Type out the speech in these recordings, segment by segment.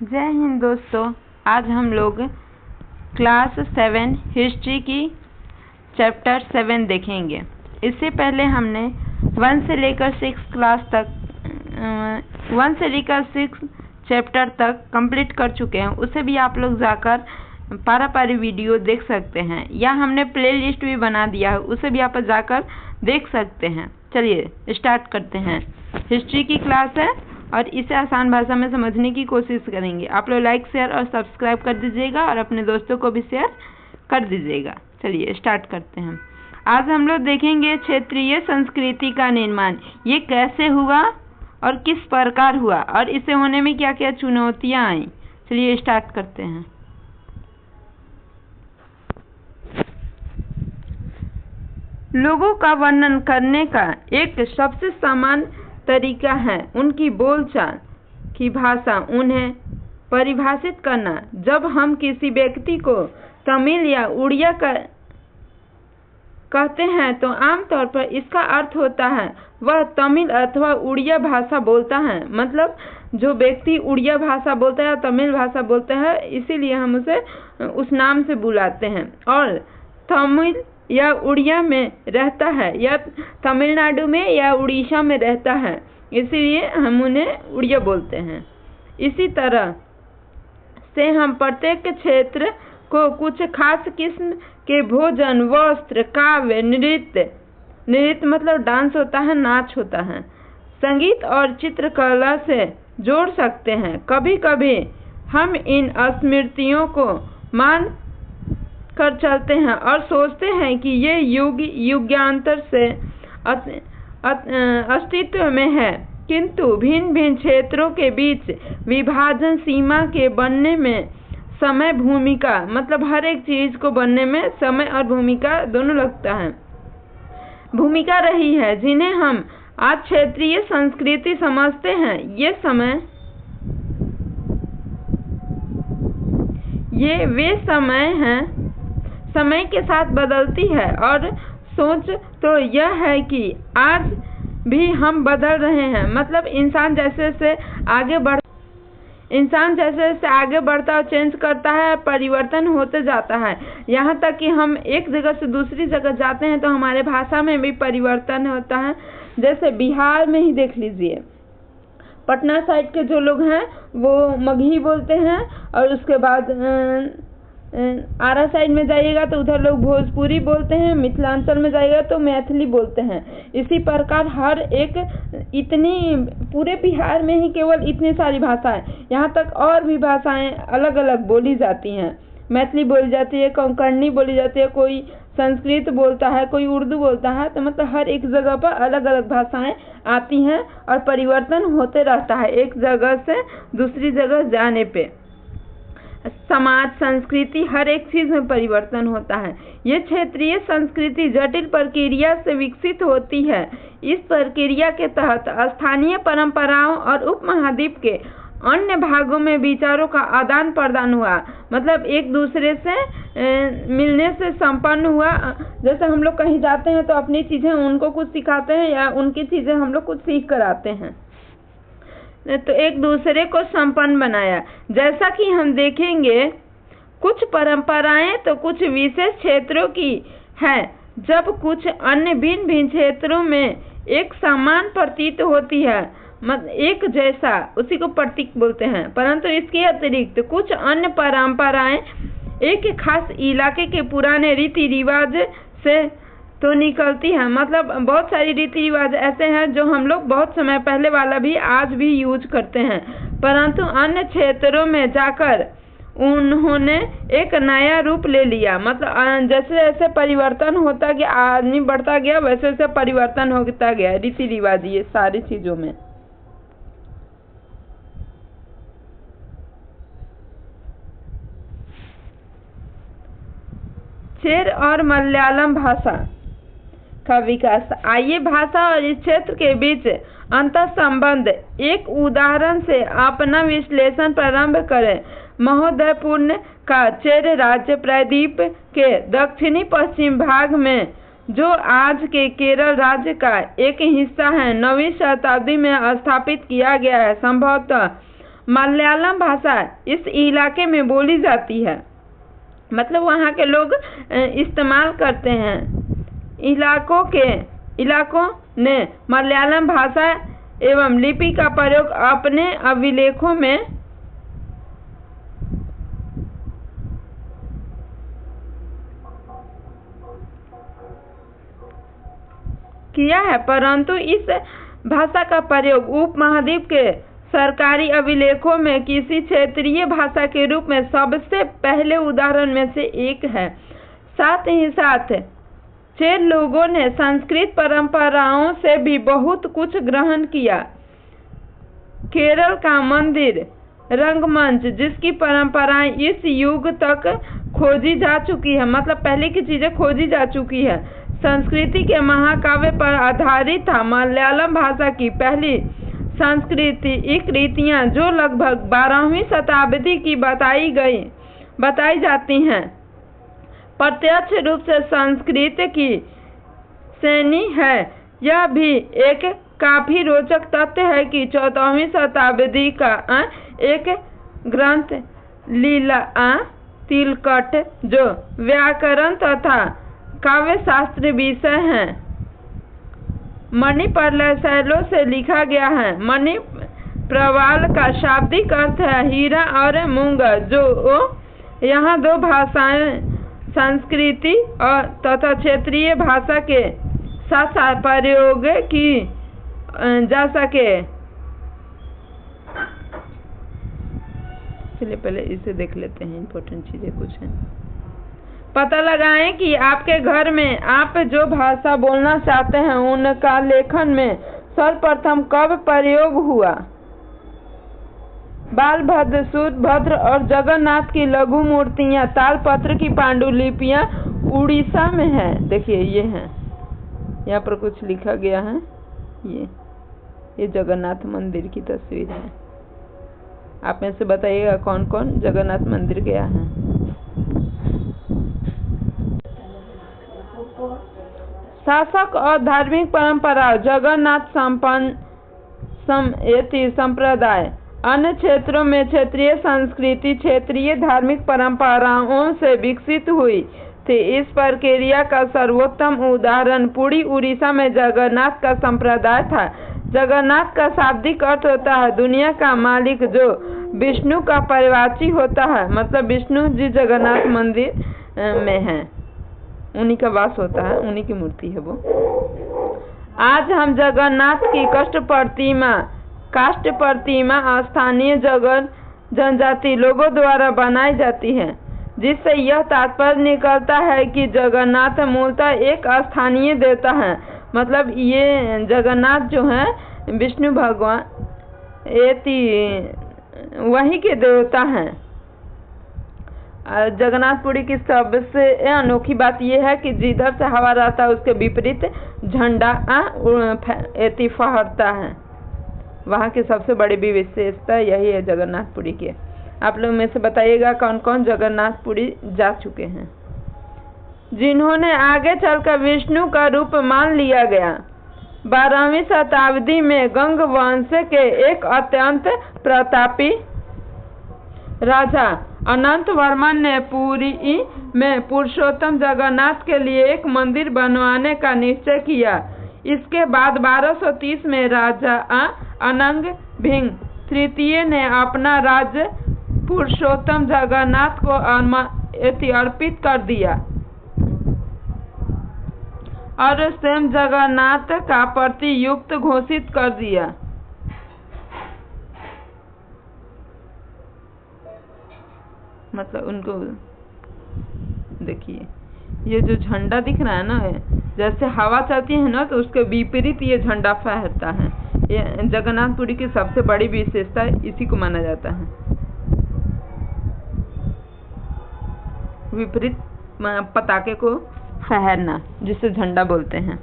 जय हिंद दोस्तों। आज हम लोग क्लास 7 हिस्ट्री की चैप्टर 7 देखेंगे। इससे पहले हमने 1 से लेकर 6 क्लास तक 1 से लेकर 6 चैप्टर तक कंप्लीट कर चुके हैं। उसे भी आप लोग जाकर पारी वीडियो देख सकते हैं, या हमने प्ले लिस्ट भी बना दिया है, उसे भी आप जाकर देख सकते हैं। चलिए स्टार्ट करते हैं। हिस्ट्री की क्लास है और इसे आसान भाषा में समझने की कोशिश करेंगे। आप लोग लाइक शेयर और सब्सक्राइब कर दीजिएगा और अपने दोस्तों को भी शेयर कर दीजिएगा। चलिए स्टार्ट करते हैं। आज हम लोग देखेंगे क्षेत्रीय संस्कृति का निर्माण, ये कैसे हुआ और किस प्रकार हुआ और इसे होने में क्या क्या चुनौतियां आई। चलिए स्टार्ट करते हैं। लोगों का वर्णन करने का एक सबसे सामान्य तरीका है उनकी बोलचाल की भाषा। उन्हें परिभाषित करना। जब हम किसी व्यक्ति को तमिल या उड़िया कहते हैं तो आमतौर पर इसका अर्थ होता है वह तमिल अथवा उड़िया भाषा बोलता है। मतलब जो व्यक्ति उड़िया भाषा बोलता है या तमिल भाषा बोलता है, इसीलिए हम उसे उस नाम से बुलाते हैं। और तमिल या उड़िया में रहता है या तमिलनाडु में या उड़ीसा में रहता है, इसीलिए हम उन्हें उड़िया बोलते हैं। इसी तरह से हम प्रत्येक क्षेत्र को कुछ खास किस्म के भोजन, वस्त्र, काव्य, नृत्य मतलब डांस होता है, नाच होता है, संगीत और चित्रकला से जोड़ सकते हैं। कभी कभी हम इन स्मृतियों को मान कर चलते हैं और सोचते हैं कि ये युगांतर से अस्तित्व में है, किंतु भिन्न भिन्न क्षेत्रों के बीच विभाजन सीमा के बनने में समय, भूमिका मतलब हर एक चीज को बनने में समय और भूमिका दोनों लगता है, भूमिका रही है, जिन्हें हम आज क्षेत्रीय संस्कृति समझते हैं। ये वे समय हैं, समय के साथ बदलती है और सोच तो यह है कि आज भी हम बदल रहे हैं। मतलब इंसान जैसे जैसे आगे बढ़ता है, चेंज करता है, परिवर्तन होते जाता है। यहाँ तक कि हम एक जगह से दूसरी जगह जाते हैं तो हमारे भाषा में भी परिवर्तन होता है। जैसे बिहार में ही देख लीजिए, पटना साइड के जो लोग हैं वो मगही बोलते हैं, और उसके बाद आरा साइड में जाइएगा तो उधर लोग भोजपुरी बोलते हैं, मिथिलांचल में जाइएगा तो मैथिली बोलते हैं। इसी प्रकार हर एक पूरे बिहार में ही केवल इतनी सारी भाषाएं, यहाँ तक और भी भाषाएं अलग अलग बोली जाती हैं। मैथिली बोली जाती है, कोंकणी बोली जाती है, कोई संस्कृत बोलता है, कोई उर्दू बोलता है। तो मतलब हर एक जगह पर अलग अलग भाषाएं आती हैं और परिवर्तन होते रहता है एक जगह से दूसरी जगह जाने पे। समाज, संस्कृति, हर एक चीज में परिवर्तन होता है। ये क्षेत्रीय संस्कृति जटिल प्रक्रिया से विकसित होती है। इस प्रक्रिया के तहत स्थानीय परंपराओं और उपमहाद्वीप के अन्य भागों में विचारों का आदान प्रदान हुआ। मतलब एक दूसरे से मिलने से संपन्न हुआ। जैसे हम लोग कहीं जाते हैं तो अपनी चीजें उनको कुछ सिखाते हैं या उनकी चीजें हम लोग कुछ सीख कर आते हैं, तो एक दूसरे को संपन्न बनाया। जैसा कि हम देखेंगे, कुछ परंपराएं तो कुछ विशेष क्षेत्रों की है, जब कुछ अन्य भिन्न भिन्न क्षेत्रों में एक समान प्रतीत होती है, एक जैसा, उसी को प्रतीक बोलते हैं। परंतु इसके अतिरिक्त कुछ अन्य परंपराएं एक खास इलाके के पुराने रीति रिवाज से तो निकलती है। मतलब बहुत सारी रीति रिवाज ऐसे हैं जो हम लोग बहुत समय पहले वाला भी आज भी यूज करते हैं, परंतु अन्य क्षेत्रों में जाकर उन्होंने एक नया रूप ले लिया। मतलब जैसे जैसे परिवर्तन होता गया, आदमी बढ़ता गया, वैसे वैसे परिवर्तन होता गया रीति रिवाज ये सारी चीजों में। चेर और मलयालम भाषा का विकास। आइए भाषा और इस क्षेत्र के बीच अंतर संबंध एक उदाहरण से अपना विश्लेषण प्रारंभ करें। महोदयपुर का चेर राज्य प्रायद्वीप के दक्षिणी पश्चिम भाग में, जो आज के केरल राज्य का एक हिस्सा है, 9वीं शताब्दी में स्थापित किया गया है। संभवतः मलयालम भाषा इस इलाके में बोली जाती है, मतलब वहाँ के लोग इस्तेमाल करते हैं। इलाकों ने मलयालम भाषा एवं लिपि का प्रयोग अपने अभिलेखों में किया है, परंतु इस भाषा का प्रयोग उपमहाद्वीप के सरकारी अभिलेखों में किसी क्षेत्रीय भाषा के रूप में सबसे पहले उदाहरण में से एक है। साथ ही साथ चेर लोगों ने संस्कृत परंपराओं से भी बहुत कुछ ग्रहण किया। केरल का मंदिर रंगमंच, जिसकी परंपराएं इस युग तक खोजी जा चुकी है, मतलब पहले की चीजें खोजी जा चुकी है, संस्कृति के महाकाव्य पर आधारित था। मलयालम भाषा की पहली सांस्कृतिक रीतियां जो लगभग 12वीं शताब्दी की बताई जाती हैं, प्रत्यक्ष रूप से संस्कृत की श्रेणी है। यह भी एक काफी रोचक तथ्य है कि 14वीं शताब्दी का एक ग्रंथ लीला तिलकट, जो व्याकरण तथा काव्य शास्त्र विषय है, मणिप्रवाल शैलों से लिखा गया है। मणिप्रवाल का शाब्दिक अर्थ है हीरा और मूंगा, जो यहाँ दो भाषाएं संस्कृति और तथा क्षेत्रीय भाषा के साथ साथ प्रयोग की जा सके। चलिए पहले इसे देख लेते हैं, इंपॉर्टेंट चीजें कुछ हैं। पता लगाएं कि आपके घर में आप जो भाषा बोलना चाहते हैं उनका लेखन में सर्वप्रथम कब प्रयोग हुआ। बालभद्र, सुभद्र और जगन्नाथ की लघु मूर्तियां तालपत्र की पांडुलिपियां उड़ीसा में है। देखिए ये है, यहाँ पर कुछ लिखा गया है। ये जगन्नाथ मंदिर की तस्वीर है। आप में से बताइएगा कौन कौन जगन्नाथ मंदिर गया है। शासक और धार्मिक परंपरा जगन्नाथ संप्रदाय अन्य क्षेत्रों में क्षेत्रीय संस्कृति क्षेत्रीय धार्मिक परंपराओं से विकसित हुई थी। इस प्रक्रिया का सर्वोत्तम उदाहरण पुरी उड़ीसा में जगन्नाथ का संप्रदाय था। जगन्नाथ का शाब्दिक अर्थ होता है दुनिया का मालिक, जो विष्णु का परिवाची होता है, मतलब विष्णु जी जगन्नाथ मंदिर में है, उन्हीं का वास होता है, उन्हीं की मूर्ति है वो। आज हम जगन्नाथ की काष्ठ प्रतिमा स्थानीय जनजाति लोगों द्वारा बनाई जाती है, जिससे यह तात्पर्य निकलता है कि जगन्नाथ मूलतः एक स्थानीय देवता है। मतलब ये जगन्नाथ जो है विष्णु भगवान वही के देवता हैं। जगन्नाथपुरी की सबसे अनोखी बात यह है कि जिधर से हवा रहता है उसके विपरीत झंडा फहरता है। वहाँ की सबसे बड़ी विशेषता यही है जगन्नाथपुरी की। आप लोग में से बताइएगा कौन कौन जगन्नाथपुरी जा चुके हैं, जिन्होंने आगे चलकर विष्णु का रूप मान लिया गया। 12वीं शताब्दी में गंग वंश के एक अत्यंत प्रतापी राजा अनंत वर्मन ने पुरी में पुरुषोत्तम जगन्नाथ के लिए एक मंदिर बनवाने का निश्चय किया। इसके बाद 1230 में राजा अनंग भीम तृतीय ने अपना राज्य पुरुषोत्तम जगन्नाथ को अर्पित कर दिया और स्वयं जगन्नाथ का प्रतियुक्त घोषित कर दिया। मतलब उनको देखिए, ये जो झंडा दिख रहा है ना, जैसे हवा चलती है ना तो उसके विपरीत ये झंडा फहरता है। ये जगन्नाथपुरी की सबसे बड़ी विशेषता इसी को माना जाता है, विपरीत पताके को फहरना, जिसे झंडा बोलते हैं।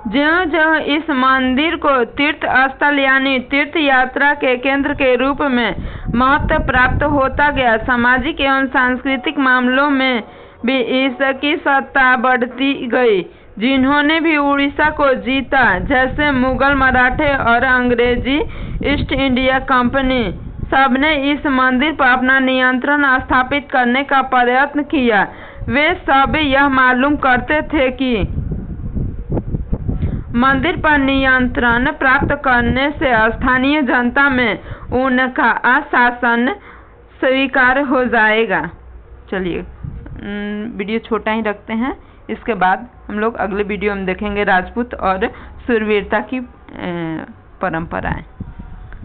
ज्यों-ज्यों इस मंदिर को तीर्थ स्थल यानी तीर्थ यात्रा के केंद्र के रूप में महत्व प्राप्त होता गया, सामाजिक एवं सांस्कृतिक मामलों में भी इसकी सत्ता बढ़ती गई। जिन्होंने भी उड़ीसा को जीता, जैसे मुगल, मराठे और अंग्रेजी ईस्ट इंडिया कंपनी, सबने इस मंदिर पर अपना नियंत्रण स्थापित करने का प्रयत्न किया। वे सब यह मालूम करते थे कि मंदिर पर नियंत्रण प्राप्त करने से स्थानीय जनता में उनका शासन स्वीकार हो जाएगा। चलिए वीडियो छोटा ही रखते हैं, इसके बाद हम लोग अगले वीडियो में देखेंगे राजपूत और शूरवीरता की परंपराएं।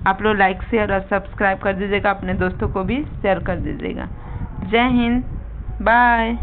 आप लोग लाइक शेयर और सब्सक्राइब कर दीजिएगा, अपने दोस्तों को भी शेयर कर दीजिएगा। जय हिंद, बाय।